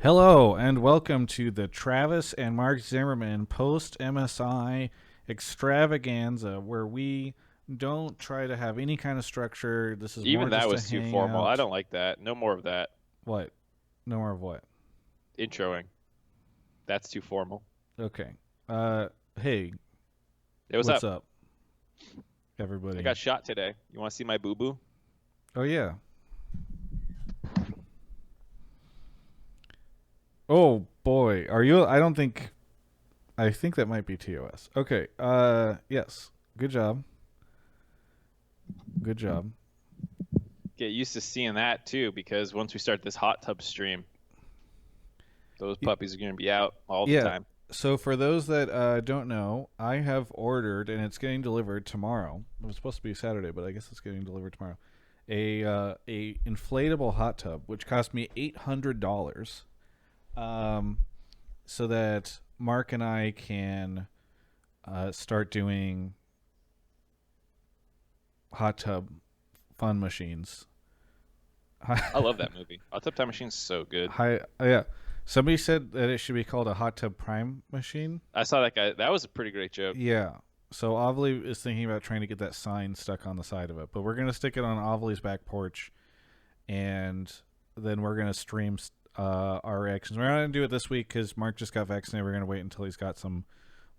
Hello and welcome to the Travis and Mark Zimmerman post MSI extravaganza, where we don't try to have any kind of structure. This is more Even that just a was too formal. I hangout. don't like that. No more of that. What? No more of what? Introing. That's too formal. Okay. Hey, Hey, what's what's up? up, I everybody? got shot today. You want to see my boo-boo? Oh yeah. Oh boy, are you? I don't think. I think that might be TOS. Okay. Yes. Good job. Good job. Get used to seeing that too, because once we start this hot tub stream, those puppies are going to be out all the Yeah. time. So for those that don't know, I have ordered and it's getting delivered tomorrow. It was supposed to be Saturday, but I guess it's getting delivered tomorrow. A inflatable hot tub, which cost me $800, um, so that Mark and I can start doing hot tub fun machines. I love that movie. Hot Tub Time Machine's so good. Hi, yeah. Somebody said that it should be called a hot tub prime machine. I saw that guy. That was a pretty great joke. Yeah. So Ovely is thinking about trying to get that sign stuck on the side of it, but we're gonna stick it on Ovely's back porch, and then we're gonna stream our reactions. We're not gonna do it this week because Mark just got vaccinated. We're gonna wait until he's got some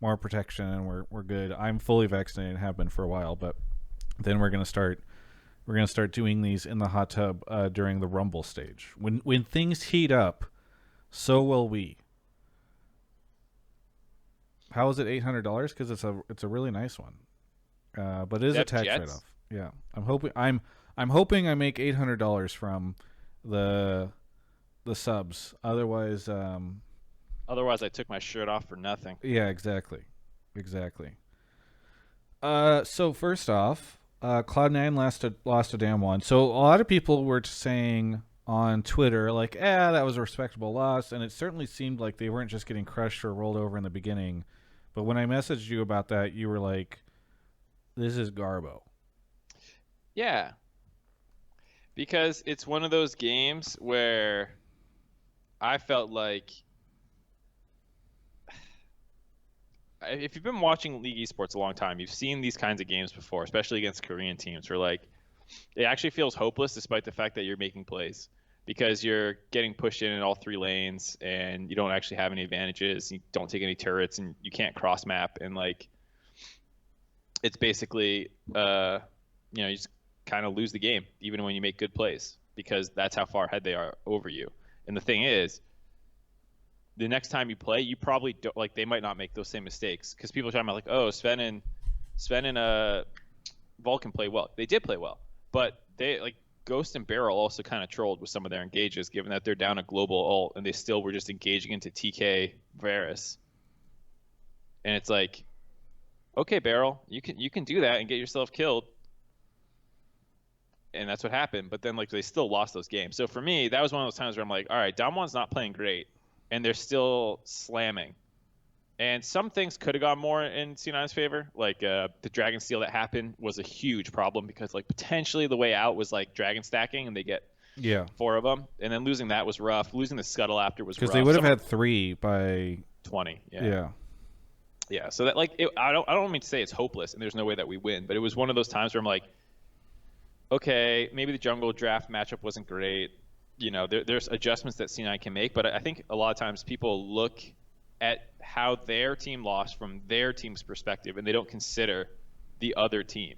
more protection, and we're good. I'm fully vaccinated and have been for a while, but then we're gonna start doing these in the hot tub during the rumble stage. When things heat up, so will we. How is it $800? Because it's a really nice one, but it is a Dev tax write Jets? off. Yeah, I'm hoping I make $800 from the the subs. Otherwise, Otherwise, I took my shirt off for nothing. yeah, exactly. So first off, Cloud9 lost a Damwon. So a lot of people were saying on Twitter like, that was a respectable loss, and it certainly seemed like they weren't just getting crushed or rolled over in the beginning. But when I messaged you about that, you were like, "This is Garbo." Yeah, because it's one of those games where I felt like if you've been watching League Esports a long time, you've seen these kinds of games before, especially against Korean teams, where like it actually feels hopeless despite the fact that you're making plays because you're getting pushed in all three lanes and you don't actually have any advantages. You don't take any turrets and you can't cross map and like it's basically you just kind of lose the game even when you make good plays because that's how far ahead they are over you. And the thing is, the next time you play, you probably don't like they might not make those same mistakes because people are talking about like, oh, Sven and Vulcan play well. They did play well, but they like Ghost and Barrel also kind of trolled with some of their engages, given that they're down a global ult and they still were just engaging into TK Varus. And it's like, okay, Barrel, you can do that and get yourself killed, and that's what happened. But then like they still lost those games. So for me, that was one of those times where I'm like, all right, Damwon's not playing great, and they're still slamming. And some things could have gone more in C9's favor. Like the Dragon Steal that happened was a huge problem because like potentially the way out was like Dragon stacking and they get Yeah, four of them. And then losing that was rough. Losing the Scuttle after was because they rough. would have had three by 20. Yeah. yeah. Yeah. So that like I don't mean to say it's hopeless and there's no way that we win, but it was one of those times where I'm like, okay, maybe the jungle draft matchup wasn't great. There's adjustments that C9 can make, but I think a lot of times people look at how their team lost from their team's perspective and they don't consider the other team.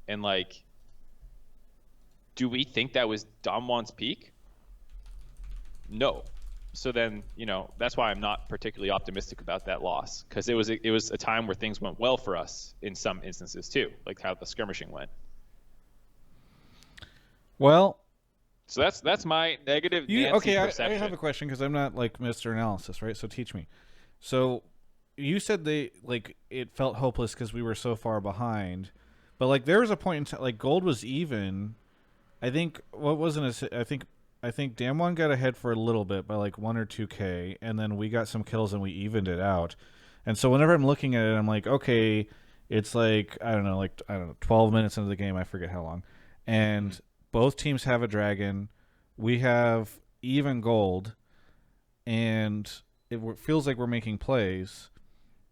And like, do we think that was Damwon's peak? No. So then, that's why I'm not particularly optimistic about that loss because it was a time where things went well for us in some instances too, like how the skirmishing went. Well, So that's my negative you Nancy okay? I have perception. a question because I'm not like Mr. Analysis, right? So teach me. So you said they like it felt hopeless because we were so far behind, but like there was a point in time like gold was even. I think what wasn't a, I think Damwon got ahead for a little bit by like 1 or 2K, and then we got some kills and we evened it out. And so whenever I'm looking at it, I'm like, okay, it's like I don't know, 12 minutes into the game, I forget how long, Mhm. and both teams have a dragon. We have even gold, and feels like we're making plays.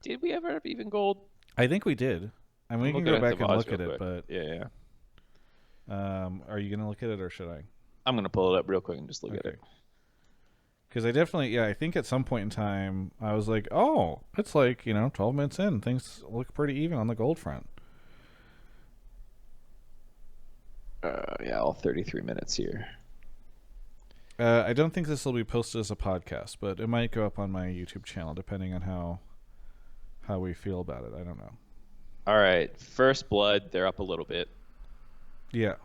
Did we ever have even gold? I think we did. I mean, we can go back and look at it, but yeah. are you gonna look at it or should I? I'm gonna pull it up real quick and just look at it. Because I definitely, I think at some point in time I was like, oh, it's like 12 minutes in, things look pretty even on the gold front. Yeah, all 33 minutes here. I don't think this will be posted as a podcast, but it might go up on my YouTube channel depending on how we feel about it. I don't know. All right, First Blood, they're up a little bit. Yeah.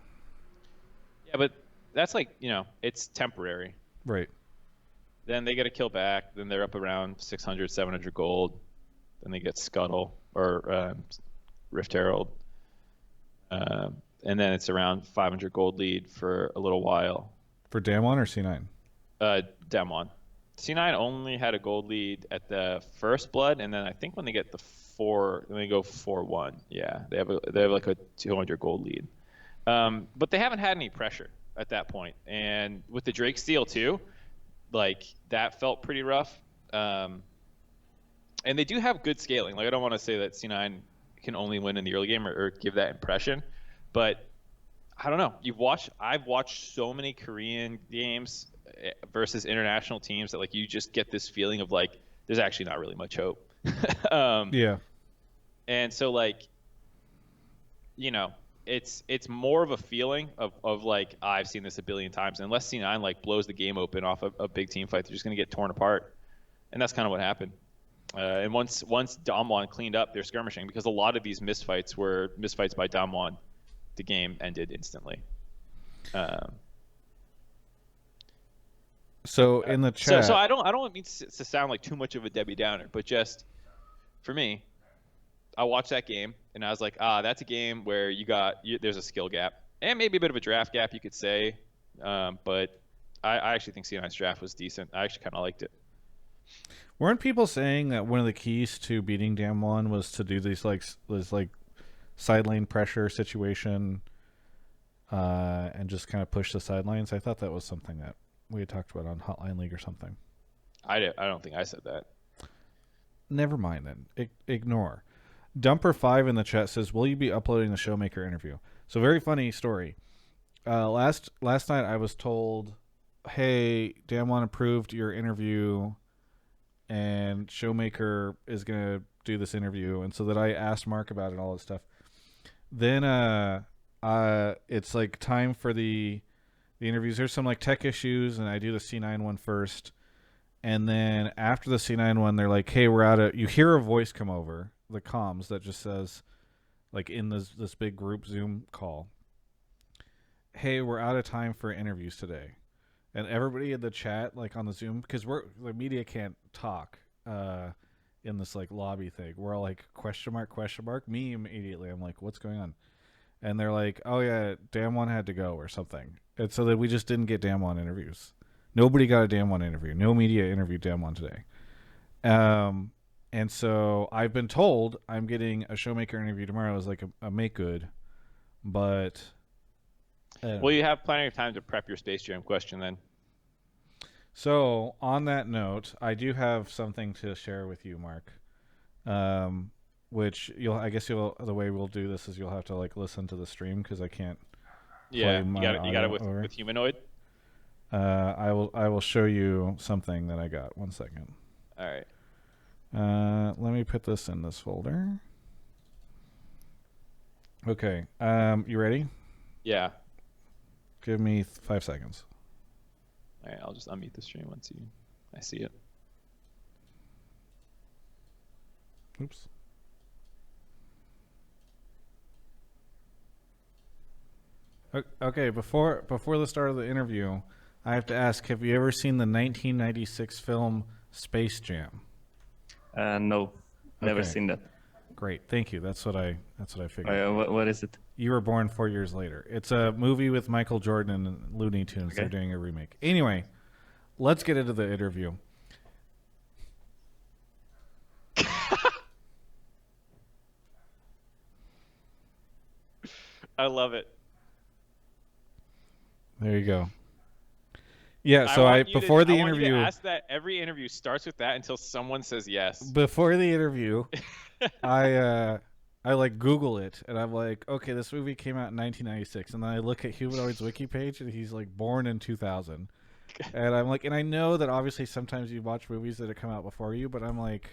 Yeah, but that's like, it's temporary. Right. Then they get a kill back. Then they're up around 600, 700 gold. Then they get Scuttle or Rift Herald. And then it's around 500 gold lead for a little while. For Damwon or C9? Damwon. C9 only had a gold lead at the First Blood, and then I think when they get when they go 4-1, yeah, they have like a 200 gold lead. But they haven't had any pressure at that point. And with the Drake steal too, like that felt pretty rough. And they do have good scaling. Like I don't want to say that C9 can only win in the early game or give that impression, but I don't know. I've watched so many Korean games versus international teams that like you just get this feeling of like there's actually not really much hope. Yeah. And so like, it's more of a feeling of like I've seen this a billion times. Unless C9 like blows the game open off a big team fight, they're just gonna get torn apart, and that's kind of what happened. And once Damwon cleaned up their skirmishing, because a lot of these misfights were misfights by Damwon, the game ended instantly. So in the chat, so I don't mean to sound like too much of a Debbie Downer, but just for me, I watched that game and I was like, that's a game where there's a skill gap and maybe a bit of a draft gap, you could say. But I actually think C9's draft was decent. I actually kind of liked it. Weren't people saying that one of the keys to beating Damwon was to do this side lane pressure situation, and just kind of push the sidelines? I thought that was something that we had talked about on Hotline League or something. I don't think I said that. Never mind then. Ignore. Dumper5 in the chat says, will you be uploading the Showmaker interview? So very funny story. Last night I was told, hey, Damwon approved your interview and Showmaker is going to do this interview. And so that I asked Mark about it and all this stuff. Then it's like time for the interviews. There's some like tech issues and I do the C9 one first. And then after the C9 one, they're like, hey, you hear a voice come over the comms that just says, like in this big group Zoom call, hey, we're out of time for interviews today. And everybody in the chat, like on the Zoom, because the media can't talk in this like lobby thing. We're all like, question mark, me immediately. I'm like, what's going on? And they're like, oh yeah, Damwon had to go or something. And so that we just didn't get Damwon interviews. Nobody got a Damwon interview. No media interviewed Damwon today. And so I've been told I'm getting a Showmaker interview tomorrow as like a make good, but well, you have plenty of time to prep your Space Jam question then. So on that note, I do have something to share with you, Mark. Which the way we'll do this is you'll have to like listen to the stream because I can't. Yeah, you got it with Humanoid. I will show you something that I got. 1 second. All right. Let me put this in this folder. Okay. You ready? Yeah. Give me 5 seconds. All right. I'll just unmute the stream once I see it. Oops. Okay. Before the start of the interview, I have to ask: have you ever seen the 1996 film Space Jam? No, never seen that. Great, thank you. That's what I figured. What is it? You Were Born 4 years later. It's a movie with Michael Jordan and Looney Tunes. Okay. They're doing a remake. Anyway, let's get into the interview. I love it. There you go. Yeah, so want you before the I want you to interview, ask that. Every interview starts with that until someone says yes. before the interview, I like Google it, and I'm like, okay, this movie came out in 1996, and then I look at Humanoid's wiki page, and he's like born in 2000, and I'm like, and I know that obviously sometimes you watch movies that have come out before you, but I'm like,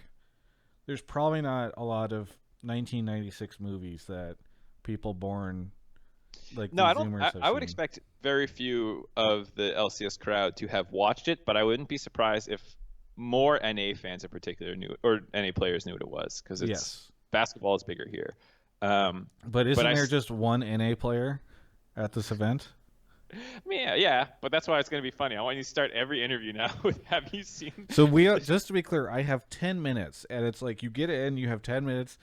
there's probably not a lot of 1996 movies that people born like No, these I don't. Zoomers have I would seen. expect very few of the LCS crowd to have watched it, but I wouldn't be surprised if more NA fans in particular knew, or NA players knew what it was, because Yes, basketball is bigger here. but isn't I there s- just one NA player at this event? I mean, yeah, but that's why it's going to be funny. I want you to start every interview now with, have you seen? So just to be clear, I have 10 minutes, and it's like you get in, you have 10 minutes,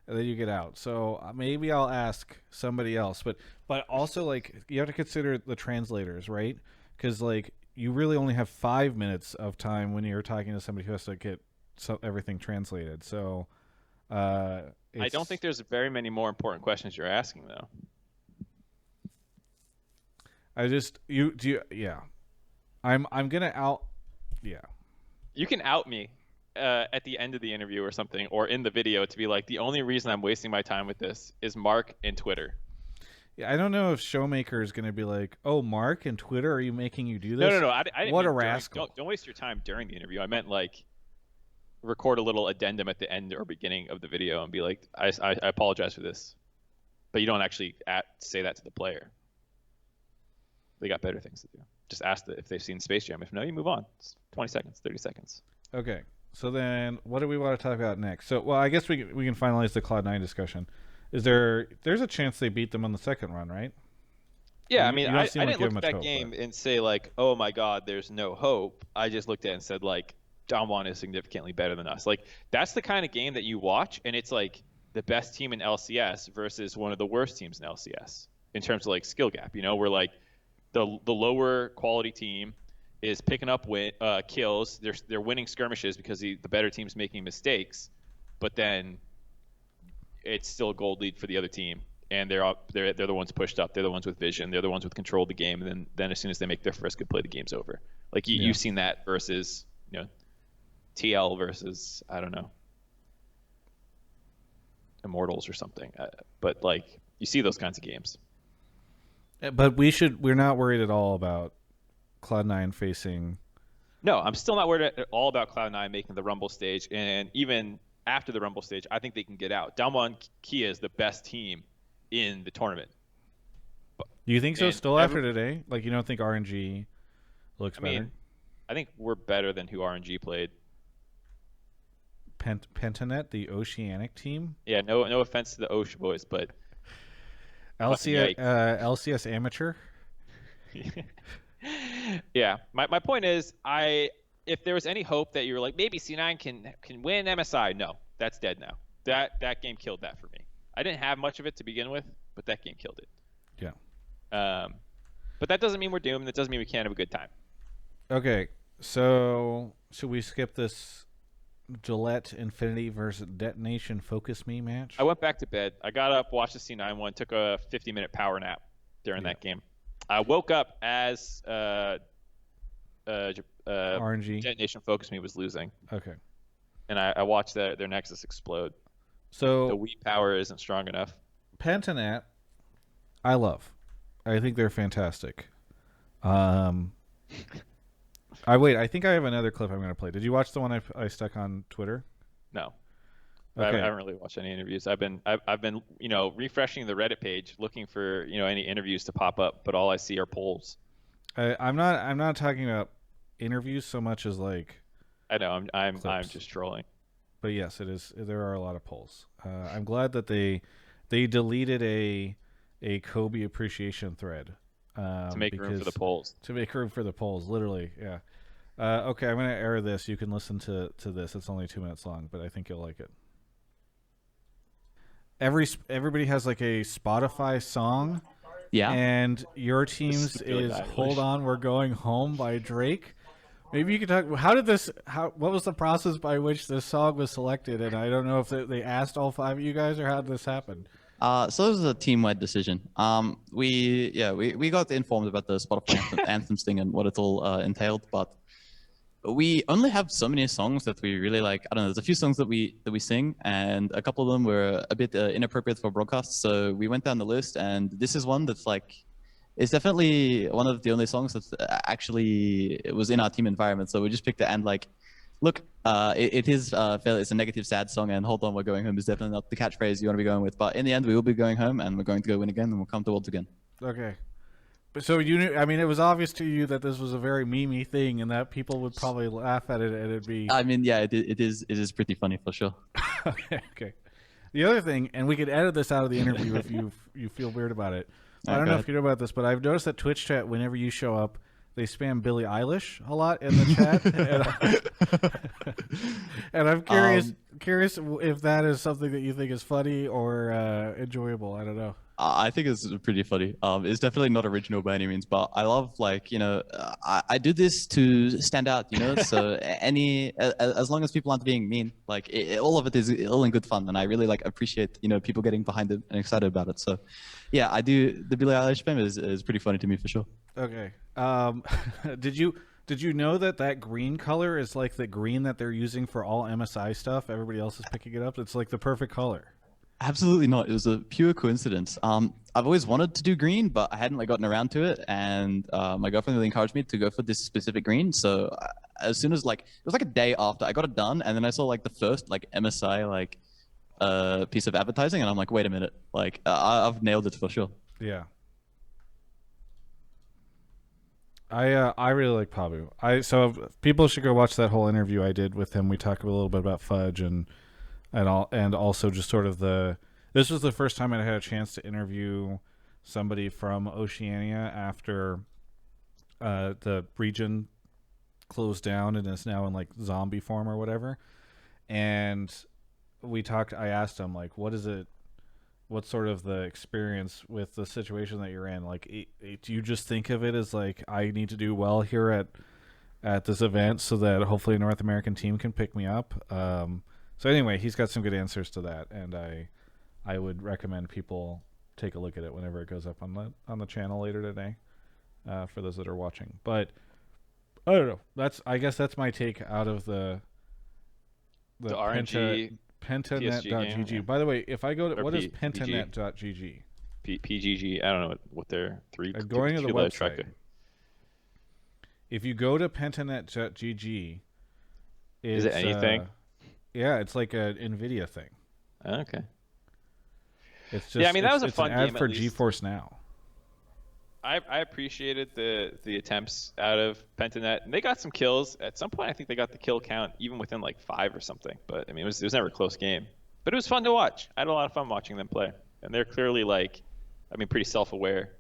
and then you get out. So maybe I'll ask somebody else, but also like you have to consider the translators, right? Because like you really only have 5 minutes of time when you're talking to somebody who has to get everything translated. So I don't think there's very many more important questions you're asking, though. yeah. I'm gonna out. Yeah. You can out me at the end of the interview or something, or in the video, to be like, the only reason I'm wasting my time with this is Mark and Twitter. Yeah, I don't know if Showmaker is going to be like, "Oh, Mark and Twitter, are you making you do this?" No. I didn't What mean a rascal! Don't waste your time during the interview. I meant like record a little addendum at the end or beginning of the video and be like, I apologize for this, but you don't actually say that to the player. They got better things to do. Just ask if they've seen Space Jam. If no, you move on. It's 20 seconds, 30 seconds. Okay, so then what do we want to talk about next? So, well, I guess we can finalize the Cloud9 discussion. There's a chance they beat them on the second run, right? Yeah, You- I mean, you don't I seem like didn't you look have at much that hope, game but- and say like, oh my God, there's no hope. I just looked at it and said like, Damwon is significantly better than us. Like, that's the kind of game that you watch, and it's like the best team in LCS versus one of the worst teams in LCS in terms of like skill gap. You know, where like the lower quality team is picking up kills. They're winning skirmishes because the better team's making mistakes, but then it's still a gold lead for the other team, and they're the ones pushed up. They're the ones with vision. They're the ones with control of the game. And then as soon as they make their first good play, the game's over. Like you've seen that versus TL versus, I don't know, Immortals or something. But like you see those kinds of games. But we're not worried at all about Cloud9 facing. No, I'm still not worried at all about Cloud9 making the Rumble stage, and even after the Rumble stage, I think they can get out. Damwon Kia is the best team in the tournament. Do you think so? And Still after today, like you don't think RNG looks better? mean, I think we're better than who RNG played. Pentanet, the Oceanic team. Yeah, no offense to the Osh boys, but LCS amateur. Yeah, my point is, if there was any hope that you were like maybe C9 can win MSI, no, that's dead now. That game killed that for me. I didn't have much of it to begin with, but that game killed it. Yeah. But that doesn't mean we're doomed. That doesn't mean we can't have a good time. Okay, so should we skip this Gillette Infinity versus Detonation Focus Me match? I went back to bed. I got up, watched the C9 one, took a 50-minute power nap during that game. I woke up as RNG Detonation Focus Me was losing. Okay. And I watched their Nexus explode. So the Wii power isn't strong enough. Pentanet, I love. I think they're fantastic. I think I have another clip I'm going to play. Did you watch the one I stuck on Twitter? No. Okay. I haven't really watched any interviews. I've been refreshing the Reddit page looking for any interviews to pop up, but all I see are polls. I'm not talking about interviews so much as like. I know I'm clips. just trolling. But yes, it is. There are a lot of polls. I'm glad that they deleted a Kobe appreciation thread To make room for the polls. To make room for the polls, literally, yeah. Okay, I'm going to air this. You can listen to this. It's only 2 minutes long, but I think you'll like it. Everybody has like a Spotify song. Yeah. And your team's is "Hold On, We're Going Home" by Drake. Maybe you could talk. What was the process by which this song was selected? And I don't know if they asked all five of you guys or how did this happen. So it was a team-wide decision. We got informed about the Spotify anthems thing and what it all entailed, but we only have so many songs that we really like. I don't know. There's a few songs that we sing, and a couple of them were a bit inappropriate for broadcast. So we went down the list, and this is one that's like, it's definitely one of the only songs that actually it was in our team environment. So we just picked it, and like, look, it's a negative, sad song, and "Hold On, We're Going Home" is definitely not the catchphrase you want to be going with. But in the end, we will be going home, and we're going to go win again, and we'll come to Worlds again. Okay. But so you knew, I mean, it was obvious to you that this was a very memey thing, and that people would probably laugh at it, and it'd be. I mean, yeah, it is pretty funny for sure. Okay. The other thing, and we could edit this out of the interview if you feel weird about it. I don't know if you know about this, but I've noticed that Twitch chat, whenever you show up, they spam Billie Eilish a lot in the chat, and I'm curious if that is something that you think is funny or enjoyable. I don't know. I think it's pretty funny. It's definitely not original by any means, but I love, like, I do this to stand out, So as long as people aren't being mean, like all of it is all in good fun, and I really appreciate people getting behind it and excited about it. So, yeah, I do. The Billie Eilish spam is pretty funny to me for sure. Okay. Did you know that green color is like the green that they're using for all MSI stuff? Everybody else is picking it up. It's like the perfect color. Absolutely not. It was a pure coincidence. I've always wanted to do green, but I hadn't gotten around to it, and my girlfriend really encouraged me to go for this specific green. So as soon as it was like a day after I got it done, and then I saw the first MSI piece of advertising, and I'm like, wait a minute, I've nailed it for sure. Yeah. I really like Pabu. So people should go watch that whole interview I did with him. We talk a little bit about Fudge and also just sort of this was the first time I had a chance to interview somebody from Oceania after the region closed down and is now in zombie form or whatever. And I asked him what's sort of the experience with the situation that you're in? Do you just think of it as I need to do well here at this event so that hopefully a North American team can pick me up? So anyway, he's got some good answers to that, and I would recommend people take a look at it whenever it goes up on the channel later today, for those that are watching. But I don't know. I guess that's my take out of the RNG Pentanet.gg. Yeah. By the way, if I go to what is pentanet.gg? PGG. I don't know what their I'm going to the website. Tracker. If you go to pentanet.gg, is it anything? Yeah, it's like a NVIDIA thing. Okay. It's just, that was a fun ad game for GeForce Now. I appreciated the attempts out of Pentanet, and they got some kills. At some point, I think they got the kill count even within 5 or something. But I mean, it was never a close game. But it was fun to watch. I had a lot of fun watching them play, and they're clearly pretty self-aware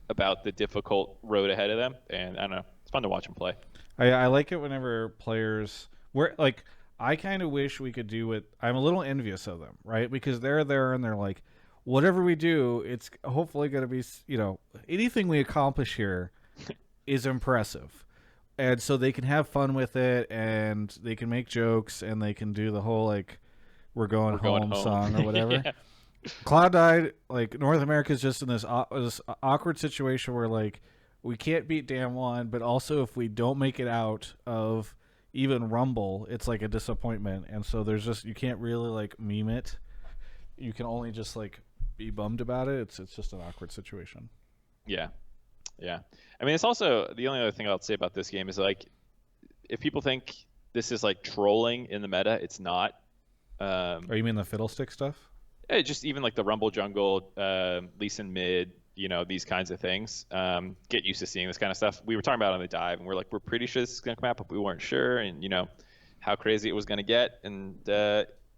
about the difficult road ahead of them. And I don't know, it's fun to watch them play. I like it whenever players I kind of wish we could do it. I'm a little envious of them, right? Because they're there and they're like, whatever we do, it's hopefully going to be, anything we accomplish here is impressive. And so they can have fun with it, and they can make jokes, and they can do the whole, we're going home song or whatever. Yeah. Cloud9, North America is just in this awkward situation where, we can't beat Damwon, but also if we don't make it out of even Rumble, it's a disappointment. And so there's just, you can't really, meme it. You can only just, be bummed about it. It's just an awkward situation. Yeah. I mean, it's also the only other thing I'll say about this game is if people think this is trolling in the meta, it's not. Oh, you mean the fiddlestick stuff? Yeah, just even the Rumble jungle, Lee Sin mid, these kinds of things. Get used to seeing this kind of stuff. We were talking about it on the dive, and we're pretty sure this is gonna come out, but we weren't sure, and how crazy it was gonna get, and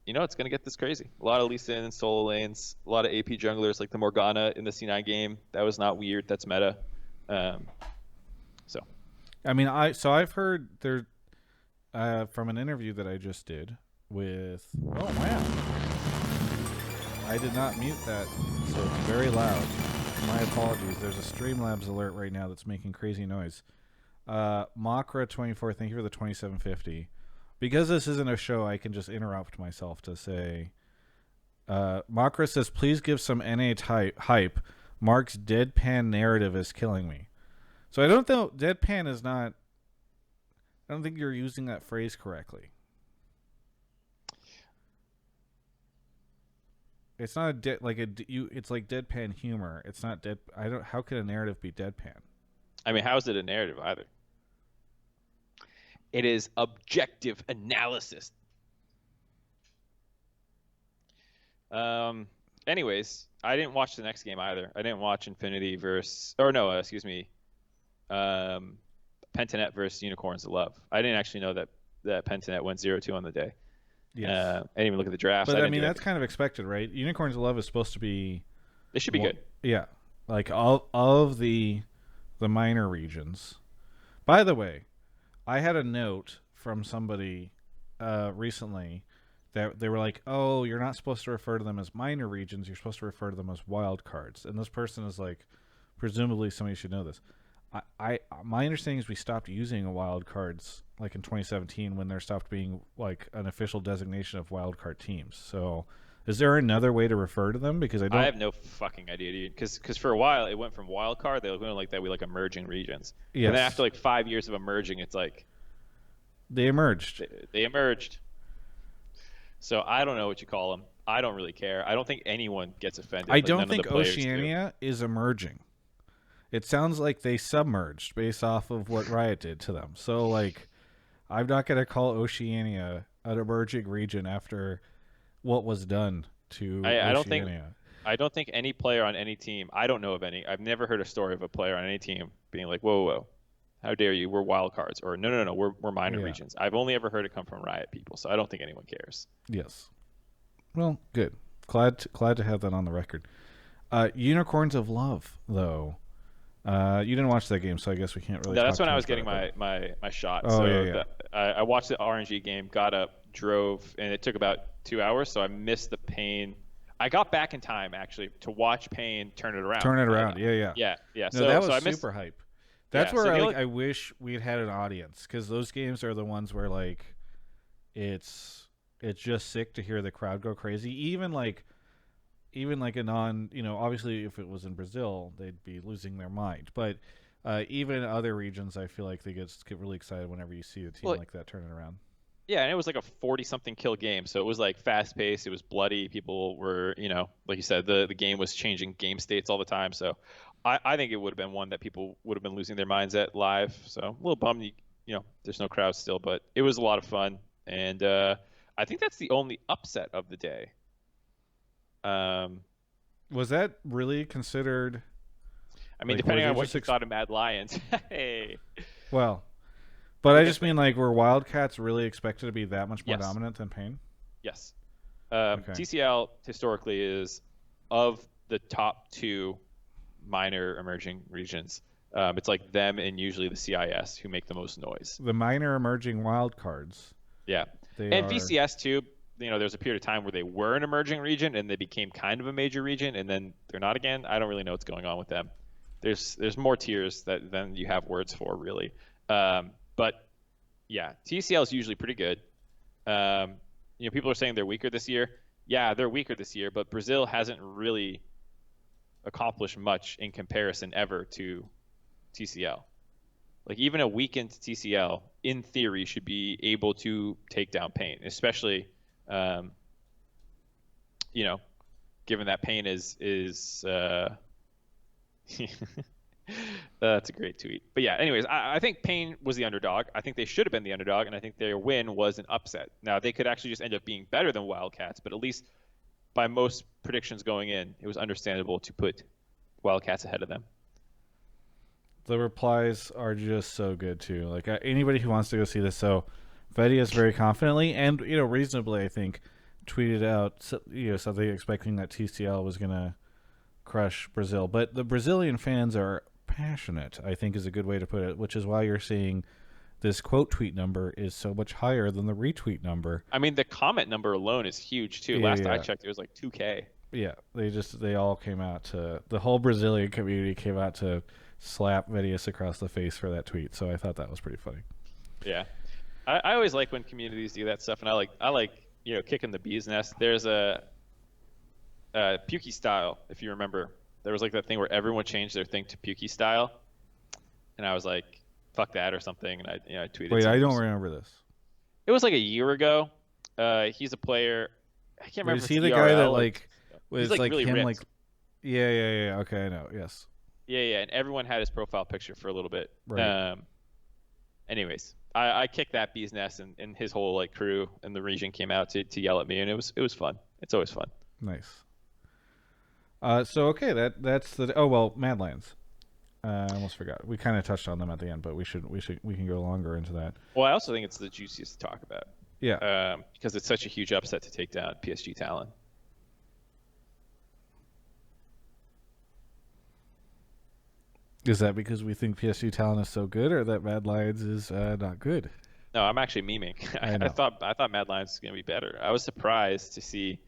it's going to get this crazy. A lot of Lee Sin and solo lanes, a lot of AP junglers like the Morgana in the C9 game. That was not weird. That's meta. I mean, I've heard there from an interview that I just did with. Oh wow! I did not mute that, so it's very loud. My apologies. There's a Streamlabs alert right now that's making crazy noise. Makra24, thank you for the 2750. Because this isn't a show, I can just interrupt myself to say, Makra says, please give some NA hype. Mark's deadpan narrative is killing me. So I don't know. Deadpan is not. I don't think you're using that phrase correctly. It's not it's like deadpan humor. It's not dead. I don't. How could a narrative be deadpan? I mean, how is it a narrative either? It is objective analysis. Anyways, I didn't watch the next game either. I didn't watch Infinity Pentanet versus Unicorns of Love. I didn't actually know that Pentanet went 0-2 on the day. Yes. I didn't even look at the draft. But I mean, that's kind of expected, right? Unicorns of Love is supposed to be. They should be good. Yeah, like all of the minor regions. By the way, I had a note from somebody recently that they were like, "Oh, you're not supposed to refer to them as minor regions. You're supposed to refer to them as wild cards." And this person is like, presumably somebody should know this. My understanding is we stopped using wild cards like in 2017 when there stopped being like an official designation of wild card teams. So, is there another way to refer to them? Because I have no fucking idea, dude. Because for a while it went from wild card, they were going like that. We like emerging regions. Yes. And then after like 5 years of emerging, it's like they emerged. They emerged. So I don't know what you call them. I don't really care. I don't think anyone gets offended. I don't think Oceania is emerging. It sounds like they submerged based off of what Riot did to them. So, like, I'm not going to call Oceania an emerging region after what was done to Oceania. I don't think any player on any team, I don't know of any, I've never heard a story of a player on any team being like, whoa, how dare you, we're wild cards, or no, we're minor regions. I've only ever heard it come from Riot people, so I don't think anyone cares. Yes. Well, good. Glad to have that on the record. Unicorns of Love, though. You didn't watch that game, so I guess we can't really. That's when I was getting my shot. Oh, so I watched the RNG game, got up, drove, and it took about 2 hours. So I missed the Pain. I got back in time actually to watch Pain turn it around. Yeah. No, so that was I missed, super hype. That's where I wish we had an audience, because those games are the ones where like it's just sick to hear the crowd go crazy. Even like a non, obviously if it was in Brazil, they'd be losing their mind. But even in other regions, I feel like they get really excited whenever you see a team like that turning around. Yeah, and it was like a 40-something kill game, so it was like fast-paced. It was bloody. People were, like you said, the game was changing game states all the time. So I think it would have been one that people would have been losing their minds at live. So a little bummed, there's no crowd still, but it was a lot of fun. And I think that's the only upset of the day. Was that really considered? I mean, depending on what you thought of Mad Lions. Hey. Well, but I just mean, like, were Wildcats really expected to be that much more dominant than Pain? Yes. TCL historically is of the top two minor emerging regions. It's like them and usually the CIS who make the most noise. The minor emerging wildcards. Yeah. And VCS too. There's a period of time where they were an emerging region and they became kind of a major region, and then they're not again. I don't really know what's going on with them. There's more tiers than you have words for, really. But yeah, TCL is usually pretty good. People are saying they're weaker this year. Yeah, they're weaker this year, but Brazil hasn't really accomplished much in comparison ever to TCL. Like, even a weakened TCL, in theory, should be able to take down Pain, especially, given that Pain is that's a great tweet. But yeah, anyways, I think Pain was the underdog. I think they should have been the underdog, and I think their win was an upset. Now, they could actually just end up being better than Wildcats, but at least by most predictions going in, it was understandable to put Wildcats ahead of them. The replies are just so good too. Like, anybody who wants to go see this, so Vedius very confidently and reasonably, I think, tweeted out something expecting that TCL was gonna crush Brazil, but the Brazilian fans are passionate, I think is a good way to put it, which is why you're seeing this quote tweet number is so much higher than the retweet number. I mean, the comment number alone is huge too. Last I checked, it was like 2K. Yeah, they all came out to, the whole Brazilian community came out to slap Vedius across the face for that tweet. So I thought that was pretty funny. Yeah, I always like when communities do that stuff, and I like kicking the bee's nest. There's a Pukey style, if you remember. There was like that thing where everyone changed their thing to Pukey style, and I was like, "Fuck that" or something, and I tweeted. Wait, I don't something. remember this. It was like a year ago. He's a player. I can't remember. Is if he it's the guy that ERL or- like was He's like really him ripped. like? Yeah. Okay, I know. Yes. Yeah, and everyone had his profile picture for a little bit. Right. Anyways, I kicked that bee's nest, and his whole like crew in the region came out to yell at me, and it was fun. It's always fun. Nice. So okay, that's the Mad Lions. I almost forgot. We kind of touched on them at the end, but we can go longer into that. Well, I also think it's the juiciest to talk about. Yeah. Because it's such a huge upset to take down PSG Talon. Is that because we think PSG Talon is so good, or that Mad Lions is not good? No, I'm actually memeing. I thought Mad Lions was gonna be better. I was surprised to see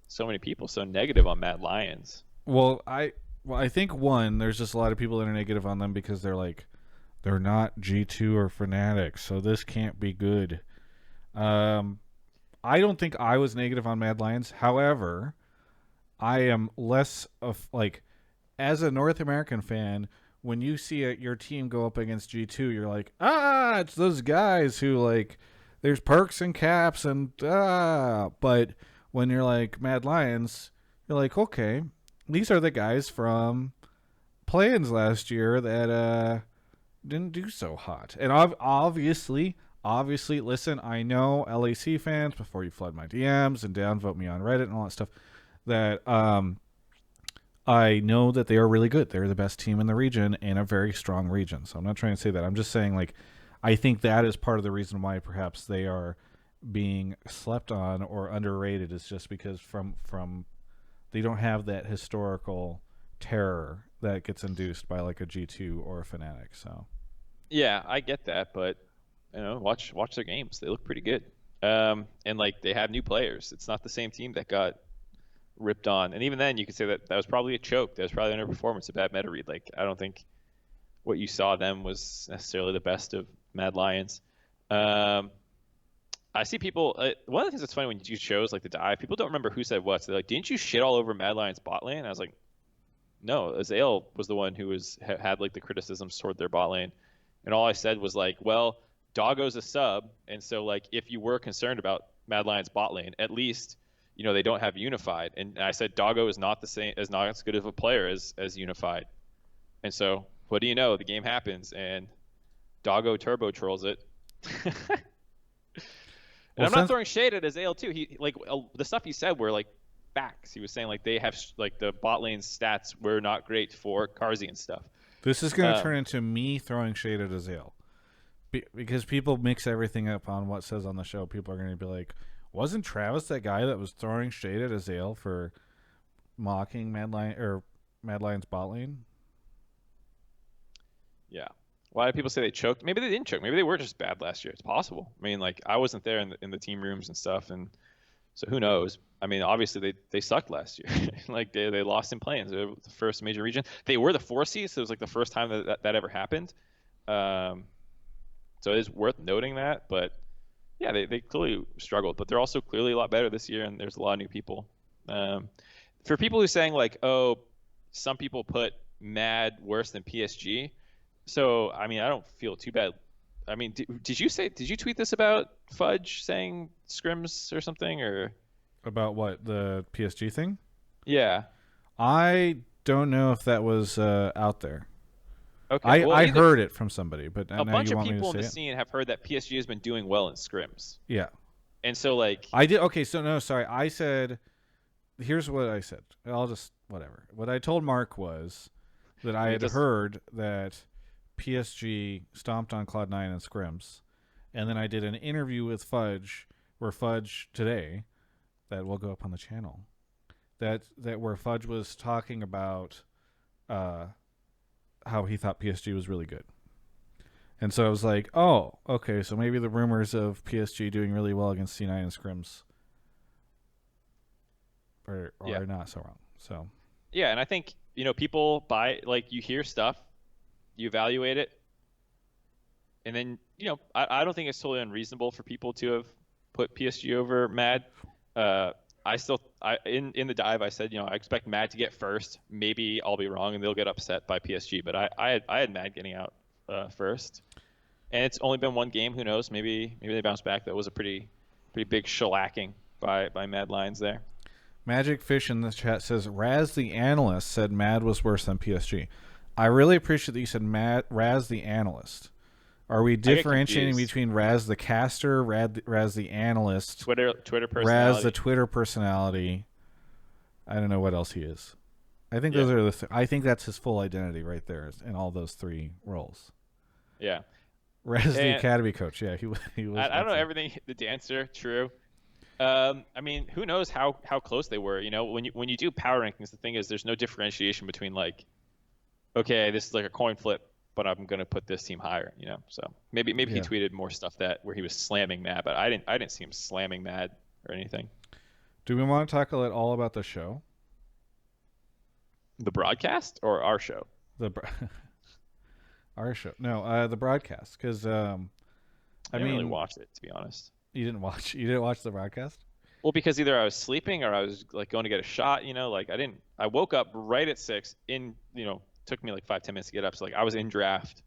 so many people so negative on Mad Lions. Well, I think there's just a lot of people that are negative on them because they're not G2 or Fnatic, so this can't be good. I don't think I was negative on Mad Lions. However, I am less of like, as a North American fan, when you see your team go up against G2, you're like, it's those guys who like, there's perks and caps and but when you're like Mad Lions, you're like, okay, these are the guys from play-ins last year that didn't do so hot. And obviously, listen, I know LAC fans, before you flood my DMs and downvote me on Reddit and all that stuff, that I know that they are really good. They're the best team in the region in a very strong region. So I'm not trying to say that. I'm just saying, like, I think that is part of the reason why perhaps they are being slept on or underrated, is just because from they don't have that historical terror that gets induced by like a G2 or a Fnatic. So yeah, I get that, but watch their games. They look pretty good. And like they have new players. It's not the same team that got ripped on. And even then, you could say that was probably a choke. That was probably underperformance, a bad meta read. Like I don't think what you saw them was necessarily the best of Mad Lions. I see people. One of the things that's funny when you do shows like the dive, people don't remember who said what. So they're like, "Didn't you shit all over Mad Lions bot lane?" And I was like, "No, Azale was the one who had like the criticisms toward their bot lane." And all I said was like, "Well, Doggo's a sub, and so like if you were concerned about Mad Lions bot lane, at least they don't have Unified." And I said Doggo is not as good of a player as Unified. And so what do you know? The game happens and Doggo turbo trolls it. And I'm not throwing shade at Azale too. He like the stuff he said were like facts. He was saying like they have like the bot lane stats were not great for Carzzy and stuff. This is going to turn into me throwing shade at Azale. Because people mix everything up on what says on the show. People are going to be like, wasn't Travis that guy that was throwing shade at Azale for mocking Mad Lions bot lane? Yeah. A lot of people say they choked. Maybe they didn't choke. Maybe they were just bad last year. It's possible. I mean, like I wasn't there in the team rooms and stuff, and so who knows? I mean, obviously they sucked last year. Like they lost in play-ins. They were the first major region. They were the 4 seed, so it was like the first time that ever happened. So it is worth noting that. But yeah, they clearly struggled, but they're also clearly a lot better this year, and there's a lot of new people. For people who are saying like, oh, some people put Mad worse than PSG. So, I mean, I don't feel too bad. I mean, did you tweet this about Fudge saying scrims or something, or about what, the PSG thing? Yeah. I don't know if that was out there. Okay. I heard it from somebody, but a now bunch you of want me people to in say the it? scene have heard that PSG has been doing well in scrims. Yeah. And so like I did. Okay, so no, sorry. I said, here's what I said. I'll just, whatever. What I told Mark was that I had heard that PSG stomped on Cloud9 and scrims, and then I did an interview with Fudge, where Fudge today, that will go up on the channel, that where Fudge was talking about how he thought PSG was really good. And so I was like, oh, okay, so maybe the rumors of PSG doing really well against C9 and scrims are not so wrong. So yeah, and I think people buy, like, you hear stuff, you evaluate it, and then I don't think it's totally unreasonable for people to have put PSG over Mad. in the dive I said, I expect Mad to get first. Maybe I'll be wrong and they'll get upset by PSG, but I had Mad getting out first. And it's only been one game. Who knows? Maybe they bounce back. That was a pretty big shellacking by Mad Lions there. Magic Fish in the chat says Raz the analyst said Mad was worse than PSG. I really appreciate that you said Raz the analyst. Are we differentiating between Raz the caster, Raz the analyst, Twitter personality, Raz the Twitter personality? I don't know what else he is. I think those are I think that's his full identity right there in all those three roles. Yeah. Raz the academy coach. Yeah, he was. I don't know everything. The dancer, true. I mean, who knows how close they were? When you do power rankings, the thing is, there's no differentiation between like, okay, this is like a coin flip, but I'm gonna put this team higher. So maybe he tweeted more stuff where he was slamming Mad, but I didn't see him slamming Mad or anything. Do we want to talk at all about the show? The broadcast or our show? Our show. No, the broadcast. Because I didn't really watch it, to be honest. You didn't watch the broadcast? Well, because either I was sleeping or I was like going to get a shot. Like I woke up right at 6. Took me like 5-10 minutes to get up. So like I was in draft,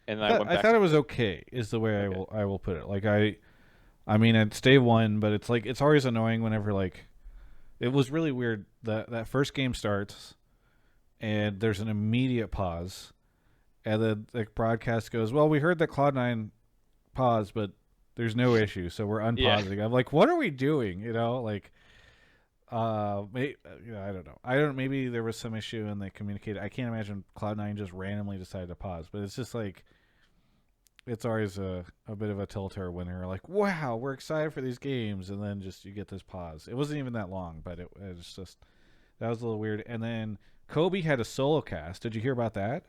and then I went back. I thought it was okay. Is the way I will put it. Like I mean, it's day one, but it's like it's always annoying whenever like it was really weird that first game starts, and there's an immediate pause. And then the broadcast goes, well, we heard that Cloud9 paused, but there's no issue, so we're unpausing. Yeah. I'm like, what are we doing? I don't know. Maybe there was some issue and they communicated. I can't imagine Cloud9 just randomly decided to pause, but it's just like, it's always a bit of a tilter when they're like, wow, we're excited for these games, and then just you get this pause. It wasn't even that long, but it's just, that was a little weird. And then Kobe had a solo cast. Did you hear about that?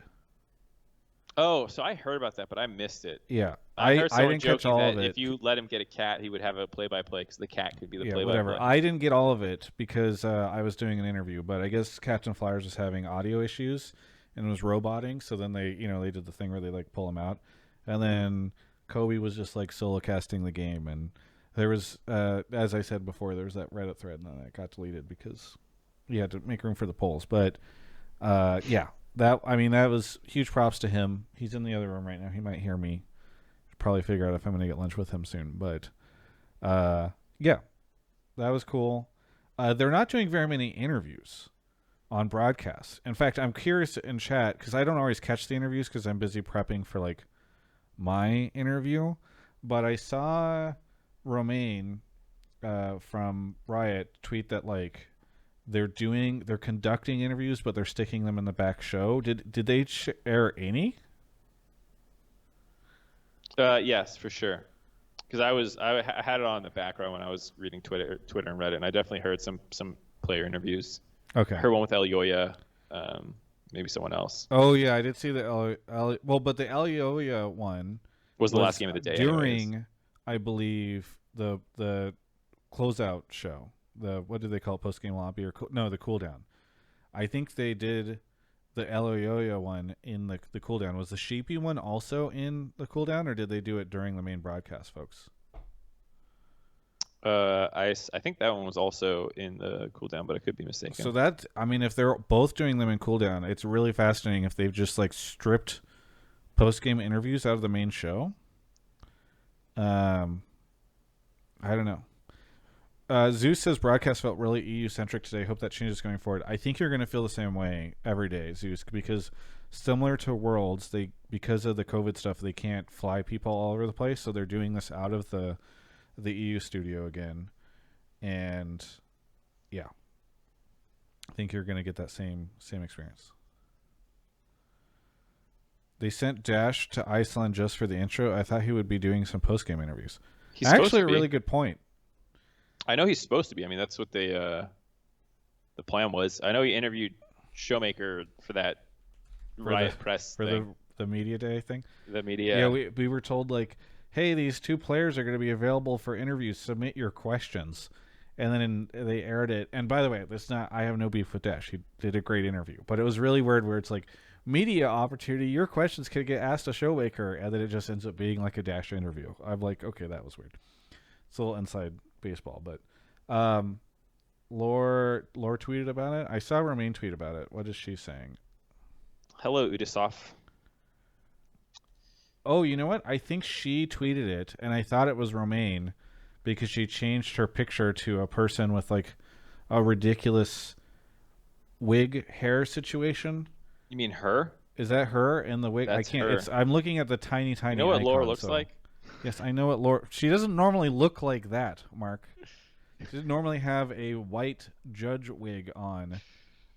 Oh, so I heard about that, but I missed it. Yeah. I heard someone didn't catch all joking of that it. if you let him get a cat, he would have a play-by-play because the cat could be the play-by-play. Whatever. I didn't get all of it because I was doing an interview, but I guess Captain Flyers was having audio issues and was roboting, so then they did the thing where they like pull him out. And then Kobe was just like solo casting the game, and there was as I said before, there was that Reddit thread and then it got deleted because you had to make room for the polls. But yeah. That was huge props to him. He's in the other room right now. He might hear me. Probably figure out if I'm going to get lunch with him soon. But yeah, that was cool. They're not doing very many interviews on broadcasts. In fact, I'm curious in chat because I don't always catch the interviews because I'm busy prepping for like my interview. But I saw Romain from Riot tweet that like they're conducting interviews, but they're sticking them in the back show. Did they share any? Yes, for sure. Because I had it on in the background when I was reading Twitter and Reddit, and I definitely heard some player interviews. Okay. I heard one with Elioya, maybe someone else. Oh yeah, I did see the but the Elioya one was the last game of the day during, anyways. I believe the closeout show. What do they call it? Post game lobby or the cooldown. I think they did the Elioya one in the cooldown. Was the Sheepy one also in the cooldown, or did they do it during the main broadcast, folks? I think that one was also in the cooldown, but I could be mistaken. So if they're both doing them in cooldown, it's really fascinating if they've just like stripped post game interviews out of the main show. I don't know. Zeus says broadcast felt really EU-centric today. Hope that changes going forward. I think you're going to feel the same way every day, Zeus, because similar to Worlds, because of the COVID stuff, they can't fly people all over the place, so they're doing this out of the EU studio again. And yeah, I think you're going to get that same experience. They sent Dash to Iceland just for the intro. I thought he would be doing some post-game interviews. He's actually a really good point. I know he's supposed to be. I mean, that's what the plan was. I know he interviewed Showmaker for that Riot Press for thing. the media day thing. The media. Yeah, we were told like, hey, these two players are going to be available for interviews. Submit your questions, and then they aired it. And by the way, I have no beef with Dash. He did a great interview, but it was really weird where it's like media opportunity. Your questions could get asked to Showmaker, and then it just ends up being like a Dash interview. I'm like, okay, that was weird. It's a little inside baseball, but Lore tweeted about it. I saw Romaine tweet about it. What is she saying? Hello, Udisov. Oh, you know what? I think she tweeted it, and I thought it was Romaine because she changed her picture to a person with like a ridiculous wig hair situation. You mean her? Is that her in the wig? That's I can't. her. I'm looking at the tiny. You know what icon, Laura looks so. like? Yes, I know what Laura. She doesn't normally look like that, Mark. She doesn't normally have a white judge wig on.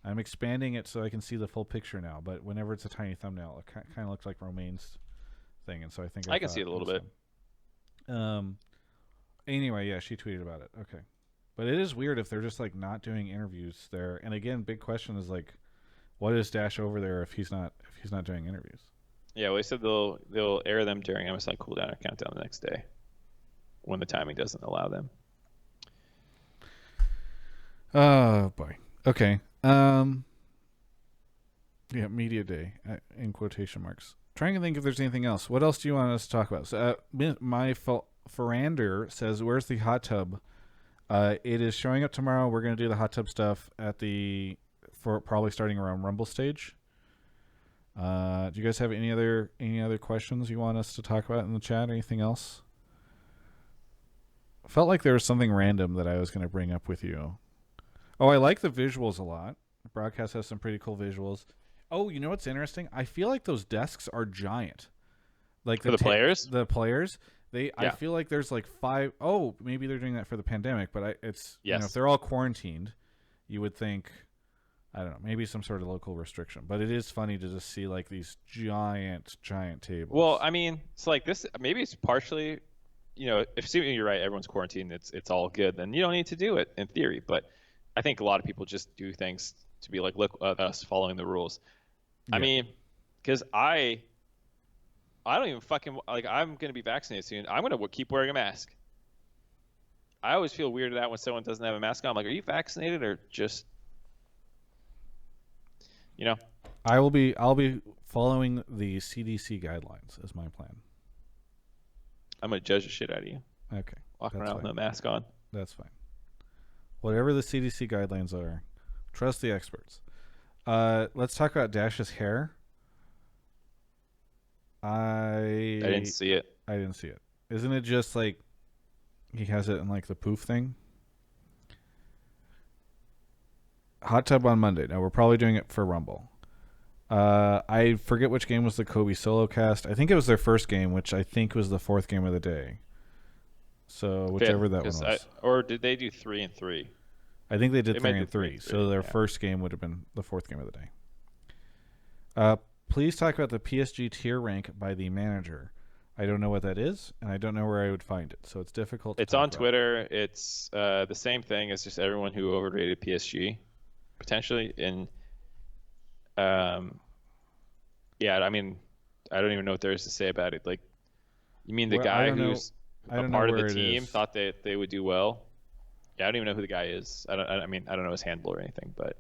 I'm expanding it so I can see the full picture now. But whenever it's a tiny thumbnail, it kind of looks like Romaine's thing, and so I think I can see it a little bit. Anyway, yeah, she tweeted about it. Okay, but it is weird if they're just like not doing interviews there. And again, big question is like, what is Dash over there if he's not doing interviews? Yeah, well, they said they'll air them during MSI cooldown or countdown the next day, when the timing doesn't allow them. Oh boy. Okay. Yeah, media day in quotation marks. Trying to think if there's anything else. What else do you want us to talk about? So, my Ferander says, "Where's the hot tub?" It is showing up tomorrow. We're gonna do the hot tub stuff for probably starting around Rumble stage. Do you guys have any other questions you want us to talk about in the chat? Anything else? Felt like there was something random that I was going to bring up with you. Oh, I like the visuals a lot. The broadcast has some pretty cool visuals. Oh, you know what's interesting? I feel like those desks are giant. Like For the players? The players. Yeah. I feel like there's like 5. Oh, maybe they're doing that for the pandemic, but Yes. if they're all quarantined, you would think, I don't know, maybe some sort of local restriction. But it is funny to just see like these giant tables. Well, I mean, it's like this. Maybe it's partially, if assuming you're right, everyone's quarantined, it's all good. Then you don't need to do it in theory. But I think a lot of people just do things to be like, look at us following the rules. Yeah. I mean, because I don't even fucking like. I'm gonna be vaccinated soon. I'm gonna keep wearing a mask. I always feel weirded out when someone doesn't have a mask on. I'm like, are you vaccinated or just? I'll be following the CDC guidelines is my plan. I'm gonna judge the shit out of you. Okay. Walking around with no mask on. That's fine. Whatever the CDC guidelines are, trust the experts. Let's talk about Dash's hair. I didn't see it. I didn't see it. Isn't it just like he has it in like the poof thing? Hot tub on Monday. No, we're probably doing it for Rumble. I forget which game was the Kobe solo cast. I think it was their first game, which I think was the 4th game of the day. So whichever that one was. Or did they do 3 and 3? I think they did 3 and 3. So their first game would have been the 4th game of the day. Please talk about the PSG tier rank by the manager. I don't know what that is, and I don't know where I would find it. So it's difficult. It's on Twitter. It's the same thing as just everyone who overrated PSG. Potentially, and yeah, I mean, I don't even know what there is to say about it. Like, you mean the guy who's a part of the team thought that they would do well? Yeah, I don't even know who the guy is. I don't know his handle or anything, but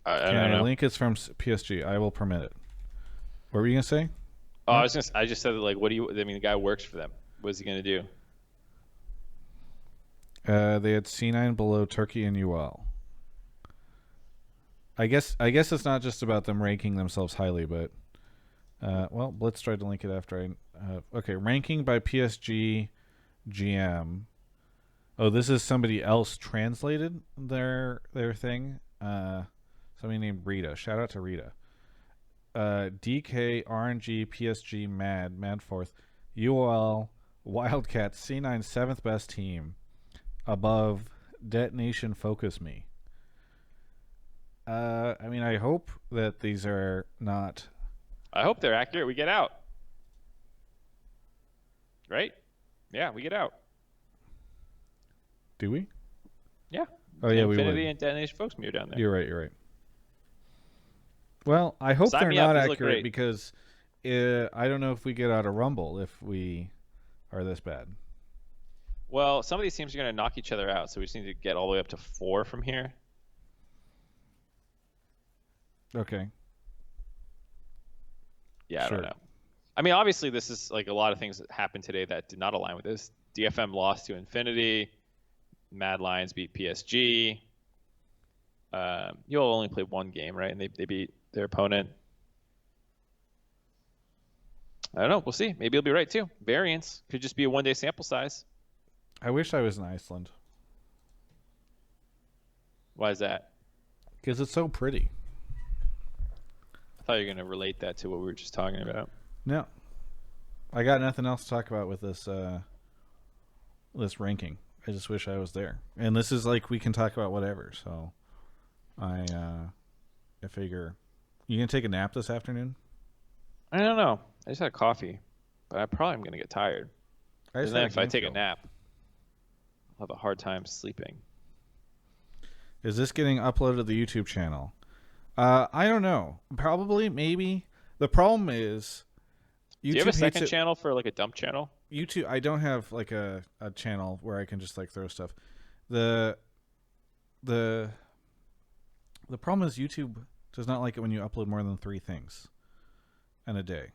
I don't know. Link is from PSG. I will permit it. What were you gonna say? Oh, I just said that, like, the guy works for them. What is he gonna do? They had C9 below Turkey and UL. I guess it's not just about them ranking themselves highly, but well, Blitz tried to link it after okay, ranking by PSG GM. Oh, this is somebody else translated their thing. Somebody named Rita. Shout out to Rita. DK, RNG, PSG, Mad Fourth, UL, Wildcats, C9 7th best team. Above Detonation Focus Me. I mean, I hope that these are not. I hope they're accurate. We get out. Right? Yeah, we get out. Do we? Yeah. Oh, yeah, Infinity we would. and Detonation Focus Me are down there. You're right. Well, I hope they're not accurate because I don't know if we get out of Rumble if we are this bad. Well, some of these teams are going to knock each other out, so we just need to get all the way up to 4 from here. Okay. Yeah, I don't know. I mean, obviously, this is like a lot of things that happened today that did not align with this. DFM lost to Infinity. Mad Lions beat PSG. You'll only play one game, right? And they beat their opponent. I don't know. We'll see. Maybe you'll be right too. Variance could just be a one-day sample size. I wish I was in Iceland. Why is that? Because it's so pretty. I thought you were going to relate that to what we were just talking about. No. I got nothing else to talk about with this this ranking. I just wish I was there. And this is like we can talk about whatever, so I figure you gonna take a nap this afternoon? I don't know. I just had coffee, but I probably am going to get tired. And then if I take a nap, I'll have a hard time sleeping. Is this getting uploaded to the YouTube channel? I don't know. Probably, maybe. The problem is YouTube. Do you have a second channel for like a dump channel? YouTube. I don't have like a channel where I can just like throw stuff. The problem is YouTube does not like it when you upload more than 3 things in a day.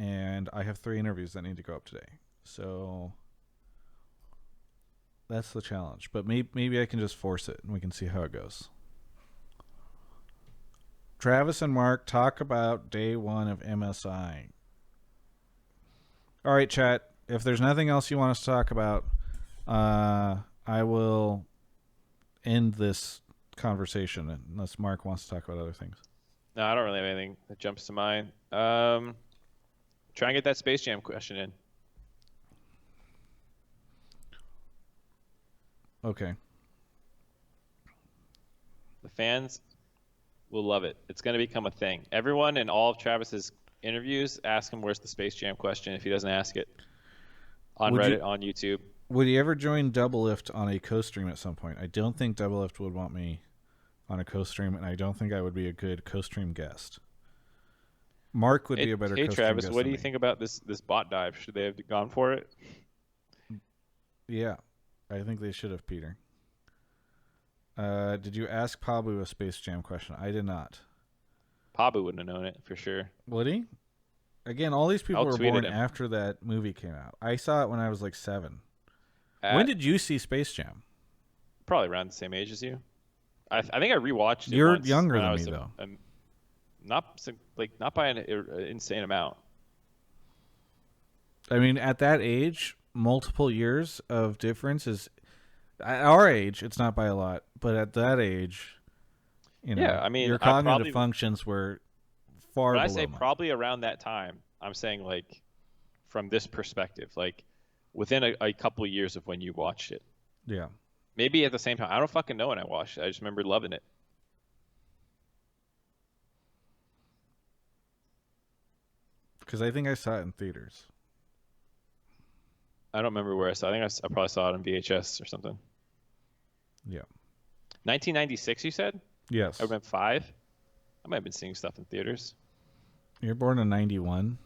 And I have 3 interviews that need to go up today. So that's the challenge. But maybe I can just force it and we can see how it goes. Travis and Mark talk about day 1 of MSI. All right, chat. If there's nothing else you want us to talk about, I will end this conversation unless Mark wants to talk about other things. No, I don't really have anything that jumps to mind. Try and get that Space Jam question in. Okay. The fans will love it. It's going to become a thing. Everyone in all of Travis's interviews ask him where's the Space Jam question if he doesn't ask it. On Reddit, on YouTube. Would you ever join Double Lift on a co-stream at some point? I don't think Double Lift would want me on a co-stream, and I don't think I would be a good co-stream guest. Mark would be a better co-stream guest. Hey, Travis, what do you think about this bot dive? Should they have gone for it? Yeah, I think they should have, Peter. Did you ask Pabu a Space Jam question? I did not. Pabu wouldn't have known it for sure. Would he? Again, all these people were born after that movie came out. I saw it when I was like 7. When did you see Space Jam? Probably around the same age as you. I think I rewatched it. You're once younger than me, though. Not by an insane amount. I mean, at that age, multiple years of difference is. At our age, it's not by a lot, but at that age, you know, yeah, I mean, your cognitive functions were far below When I say mine. probably around that time, I'm saying like from this perspective, like within a couple of years of when you watched it. Yeah. Maybe at the same time. I don't fucking know when I watched it. I just remember loving it. Because I think I saw it in theaters. I don't remember where I saw it. I think I probably saw it on VHS or something. Yeah. 1996, you said? Yes. I would have been 5. I might have been seeing stuff in theaters. You're born in 91?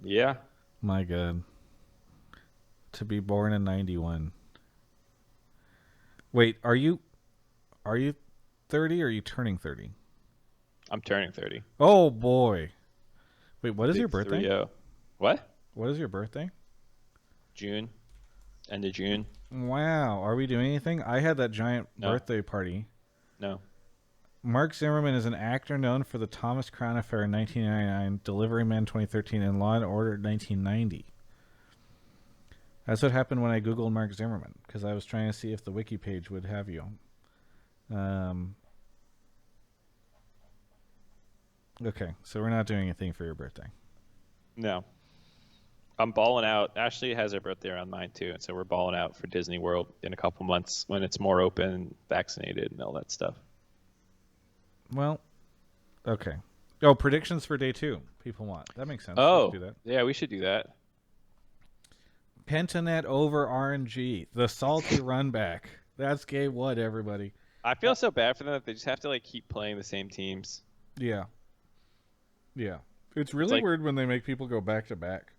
Yeah. My God. To be born in 91. Wait, are you 30 or are you turning 30? I'm turning 30. Oh, boy. Wait, what is your birthday? 3-0. What? What is your birthday? June. End of June. Wow. Are we doing anything? I had that giant birthday party. No. Mark Zimmerman is an actor known for the Thomas Crown Affair in 1999, Delivery Man 2013, and Law & Order 1990. That's what happened when I Googled Mark Zimmerman, because I was trying to see if the wiki page would have you. Okay, so we're not doing anything for your birthday. No. I'm balling out. Ashley has her birthday around mine too, and so we're balling out for Disney World in a couple months when it's more open, vaccinated, and all that stuff. Well, okay. Oh, predictions for day 2. People want. That makes sense. Oh, we should do that. Yeah, we should do that. Pentanet over RNG. The salty run back. That's game 1, everybody. I feel so bad for them that they just have to like keep playing the same teams. Yeah. Yeah. It's really weird when they make people go back to back.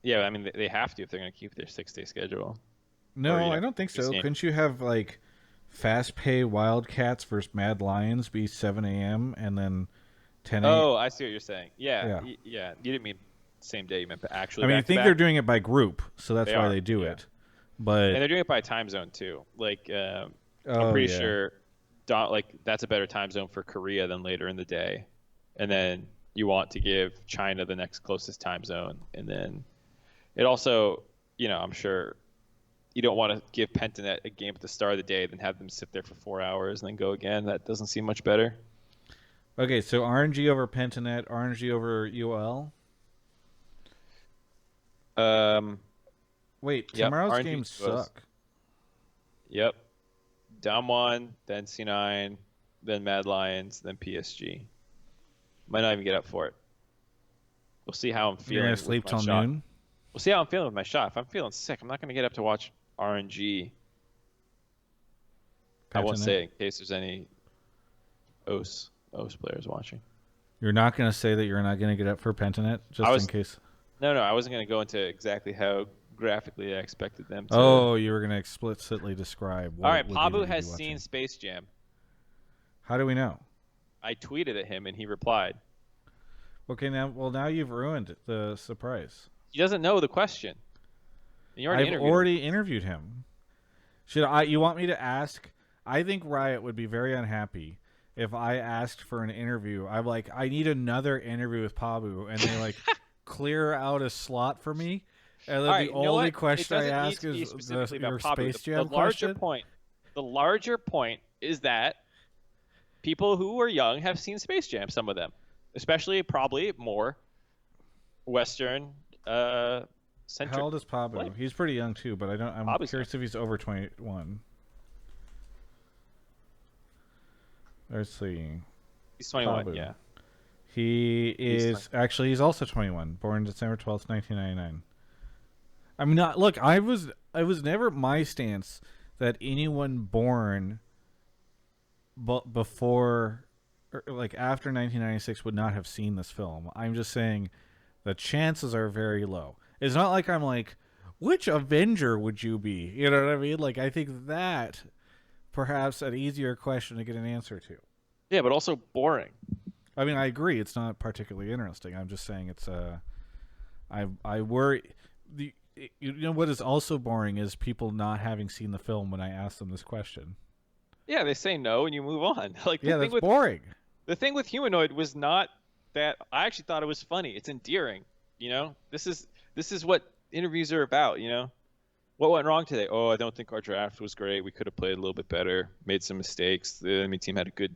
Yeah, I mean they have to if they're going to keep their 6-day schedule. No, I don't think so. Couldn't you have like fast pay Wildcats versus Mad Lions be 7 a.m. and then 10 a.m.? Oh, I see what you're saying. Yeah. You didn't mean same day. You meant actually. I mean, I think they're doing it by group, so that's why they do it. But And they're doing it by time zone too. Like I'm oh, pretty yeah. sure, like that's a better time zone for Korea than later in the day. And then you want to give China the next closest time zone, and then it also, I'm sure you don't want to give Pentanet a game at the start of the day, then have them sit there for 4 hours and then go again. That doesn't seem much better. Okay, so RNG over Pentanet, RNG over UL. Wait, Yep, tomorrow's RNG games goes. suck. Yep. Damwon, then C9, then Mad Lions, then PSG. Might not even get up for it. We'll see how I'm feeling. You're gonna with sleep my till shot. noon. We'll see how I'm feeling with my shot. If I'm feeling sick, I'm not going to get up to watch RNG. I won't Pentanet. say it in case there's any OS players watching. You're not gonna say that you're not gonna get up for Pentanet, just in case. No, I wasn't going to go into exactly how graphically I expected them to. Oh, you were gonna explicitly describe. What All right, would Pabu you be has watching. seen Space Jam. How do we know? I tweeted at him and he replied. Okay, now you've ruined the surprise. He doesn't know the question. And you I've interviewed him. already interviewed him. You want me to ask? I think Riot would be very unhappy if I asked for an interview. I'm like, I need another interview with Pabu, and they like clear out a slot for me. And then All right, the you know only what? question I It doesn't need ask to be is specifically your about Pabu. Space Jam the larger question. point. The larger point is that people who are young have seen Space Jam. Some of them, especially probably more Western centric. How old is Pabu? Like, He's pretty young too, but I'm Pabu's curious if he's over 21. Let's see. He's 21. Pabu. Yeah. He's also 21, born December 12th, 1999. I mean, look, I was never my stance that anyone born before or like after 1996 would not have seen this film. I'm just saying the chances are very low. It's not like I'm like, which Avenger would you be? You know what I mean? Like, I think that perhaps an easier question to get an answer to. Yeah, but also boring. I mean, I agree. It's not particularly interesting. I'm just saying it's I worry. You know what is also boring is people not having seen the film when I ask them this question. Yeah, they say no and you move on. Like Yeah, that's boring. The thing with Humanoid was not that. I actually thought it was funny. It's endearing. This is what interviews are about. What went wrong today? Oh, I don't think our draft was great. We could have played a little bit better. Made some mistakes. The enemy team had a good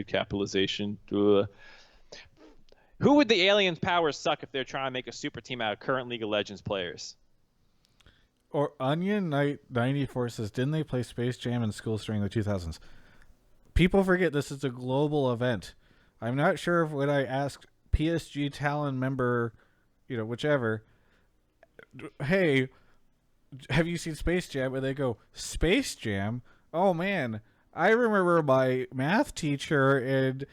capitalization. Who would the Aliens powers suck if they're trying to make a super team out of current League of Legends players? Or Onion Knight 94 says, didn't they play Space Jam in schools during the 2000s? People forget this is a global event. I'm not sure if when I asked PSG Talon member, whichever, hey, have you seen Space Jam? And they go, Space Jam? Oh, man, I remember my math teacher in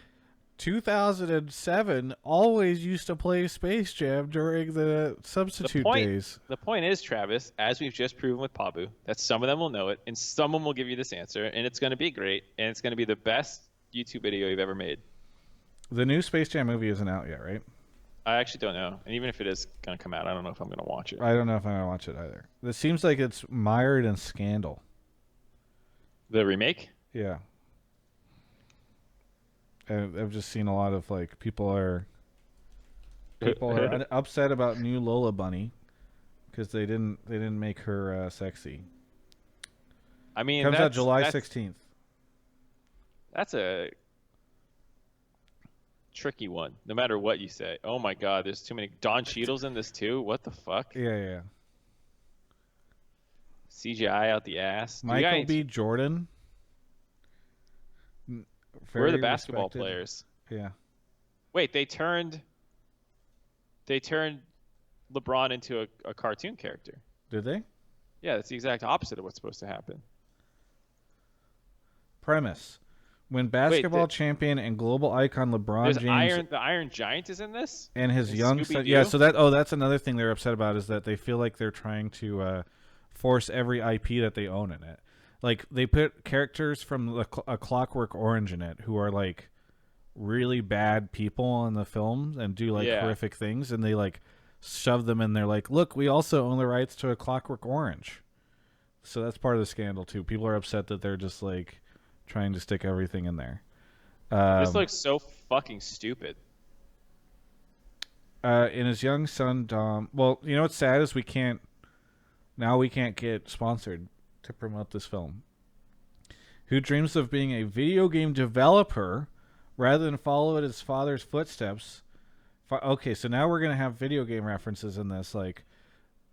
2007 always used to play Space Jam during the substitute days. The point is, Travis, as we've just proven with Pabu, that some of them will know it and someone will give you this answer, and it's going to be great, and it's going to be the best YouTube video you've ever made. The new Space Jam movie isn't out yet, right? I actually don't know. And even if it is going to come out, I don't know if I'm going to watch it. I don't know if I'm going to watch it either. It seems like it's mired in scandal. The remake? Yeah. I've just seen a lot of people are upset about new Lola Bunny because they didn't make her sexy. I mean, comes out July 16th. That's a tricky one. No matter what you say. Oh my God, there's too many. Don Cheadle's in this too. What the fuck? Yeah. CGI out the ass. Michael B. Jordan. Where are the basketball players? Yeah. Wait, they turned LeBron into a cartoon character. Did they? Yeah, that's the exact opposite of what's supposed to happen. Premise. When basketball champion and global icon LeBron James the Iron Giant is in this? And his young son. Scooby-Doo? Yeah, so that's another thing they're upset about is that they feel like they're trying to force every IP that they own in it. Like, they put characters from a Clockwork Orange in it who are, really bad people in the film and do, horrific things, and they, shove them in there, look, we also own the rights to a Clockwork Orange. So that's part of the scandal too. People are upset that they're just like trying to stick everything in there. This looks so fucking stupid. And his young son Dom. Well, you know what's sad is we can't get sponsored to promote this film. Who dreams of being a video game developer rather than follow in his father's footsteps? Okay, so now we're gonna have video game references in this, like,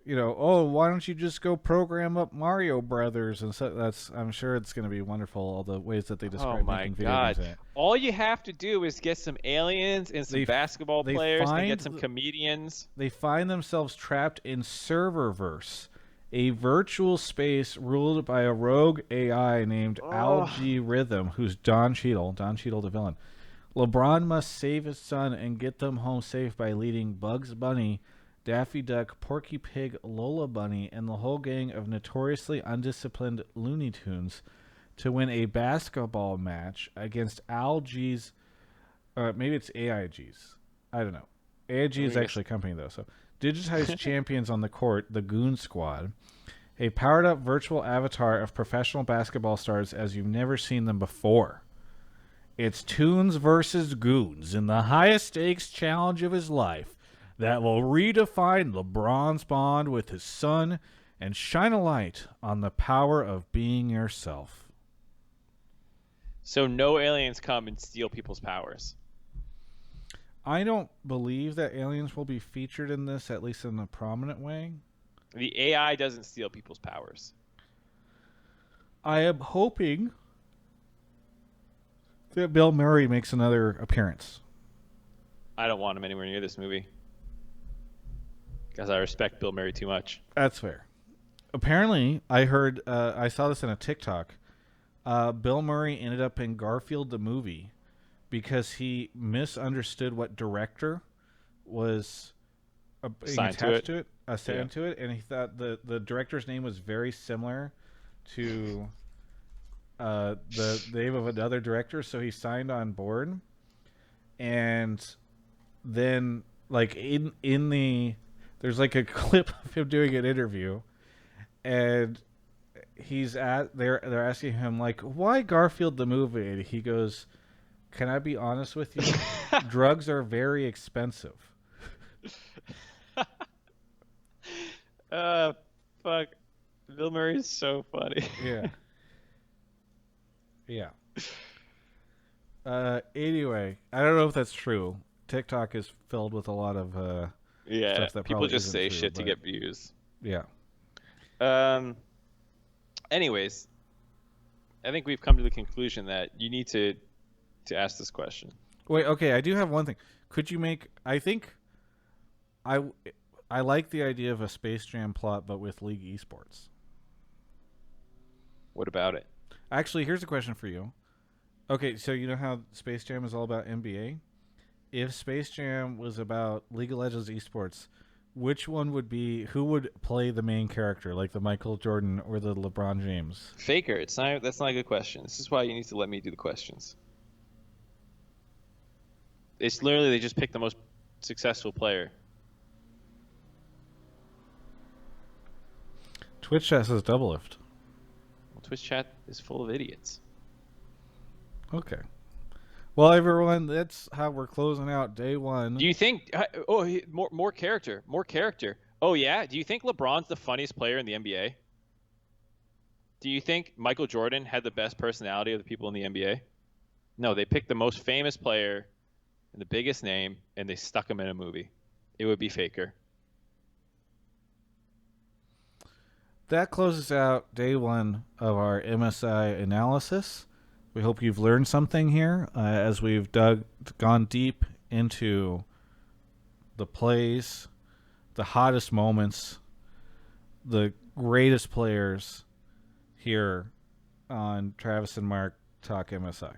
you know, oh, why don't you just go program up Mario Brothers? And so I'm sure it's gonna be wonderful, all the ways that they describe making video games. All you have to do is get some aliens and some basketball players and get some comedians. They find themselves trapped in Serververse, a virtual space ruled by a rogue AI named Algae Rhythm, who's Don Cheadle the villain. LeBron must save his son and get them home safe by leading Bugs Bunny, Daffy Duck, Porky Pig, Lola Bunny, and the whole gang of notoriously undisciplined Looney Tunes to win a basketball match against Algae's, maybe it's AIG's. I don't know. AIG is actually a company, though. So, digitized champions on the court, the Goon Squad, a powered-up virtual avatar of professional basketball stars as you've never seen them before. It's Tunes versus Goons in the highest-stakes challenge of his life that will redefine LeBron's bond with his son and shine a light on the power of being yourself. So no aliens come and steal people's powers. I don't believe that aliens will be featured in this, at least in a prominent way. The AI doesn't steal people's powers. I am hoping that Bill Murray makes another appearance. I don't want him anywhere near this movie because I respect Bill Murray too much. That's fair. Apparently, I heard, I saw this in a TikTok. Bill Murray ended up in Garfield the movie because he misunderstood what director was assigned to it, and he thought the director's name was very similar to the name of another director, so he signed on board. And then, like, in the there's like a clip of him doing an interview, and they're asking him, like, why Garfield the movie? And he goes, can I be honest with you? Drugs are very expensive. Fuck. Bill Murray's so funny. Yeah. Anyway, I don't know if that's true. TikTok is filled with a lot of stuff that people just say true, shit to get views. Yeah. Anyways, I think we've come to the conclusion that you need to ask this question. Wait, okay, I do have one thing. Could you make? I think I like the idea of a Space Jam plot, but with League Esports. What about it? Actually, here's a question for you. Okay, so you know how Space Jam is all about NBA? If Space Jam was about League of Legends Esports, which one would be? Who would play the main character, like the Michael Jordan or the LeBron James? Faker. That's not a good question. This is why you need to let me do the questions. It's literally they just pick the most successful player. Twitch chat says double lift. Well, Twitch chat is full of idiots. Okay. Well, everyone, that's how we're closing out day one. Do you think? More character. Oh yeah. Do you think LeBron's the funniest player in the NBA? Do you think Michael Jordan had the best personality of the people in the NBA? No, they picked the most famous player and the biggest name, and they stuck him in a movie. It would be Faker. That closes out day one of our MSI analysis. We hope you've learned something here as we've gone deep into the plays, the hottest moments, the greatest players here on Travis and Mark Talk MSI.